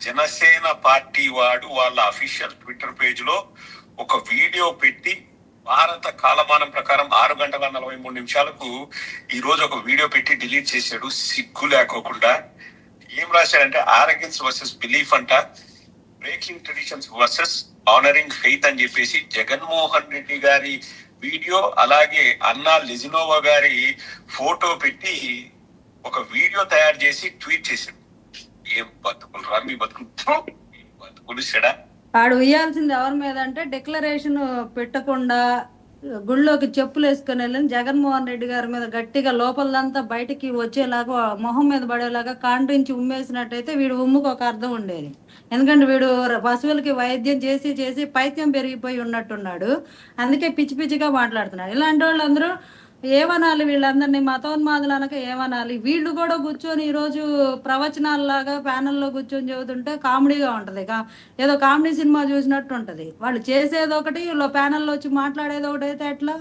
Janasena party వాడు వాళ్ళ official Twitter page లో ఒక వీడియో పెట్టి భారత కాలమానం ప్రకారం 6 గంటల 43 నిమిషాలకు ఈ రోజు ఒక వీడియో పెట్టి డిలీట్ చేశాడు. సిగ్గు లేకోకుండా ఏం రాశాడంటే ఆరగెన్స్ వర్సెస్ బిలీఫ్ అంట, breaking traditions versus honouring faith అని చెప్పేసి జగన్మోహన్ రెడ్డి గారి వీడియో అలాగే అన్నా లెజినోవా గారి ఫోటో పెట్టి ఒక వీడియో తయారు చేసి ట్వీట్ చేశాడు. ఏం బతుకులు రా మీ బతుకులు చెడా. ఆడు వేయాల్సింది ఎవరి మీద అంటే డిక్లరేషన్ పెట్టకుండా గుళ్ళోకి చెప్పులు వేసుకొని వెళ్ళిన జగన్మోహన్ రెడ్డి గారి మీద గట్టిగా లోపలంతా బయటికి వచ్చేలాగా మొహం మీద పడేలాగా కాండ్రించి ఉమ్మేసినట్టయితే వీడు ఉమ్ముకు ఒక అర్థం ఉండేది. ఎందుకంటే వీడు పశువులకి వైద్యం చేసి చేసి పైత్యం పెరిగిపోయి ఉన్నట్టున్నాడు. అందుకే పిచ్చి పిచ్చిగా మాట్లాడుతున్నాడు. ఇలాంటి వాళ్ళందరూ ఏమనాలి? వీళ్ళందరినీ మతోన్మాదులు అనక ఏమనాలి? వీళ్ళు కూడా కూర్చొని ఈరోజు ప్రవచనాలలాగా ప్యానల్లో కూర్చొని చెబుతుంటే కామెడీగా ఉంటుంది. ఏదో కామెడీ సినిమా చూసినట్టు ఉంటుంది. వాళ్ళు చేసేది ఒకటి, వీళ్ళు ప్యానల్లో వచ్చి మాట్లాడేది ఒకటి అయితే ఎట్లా?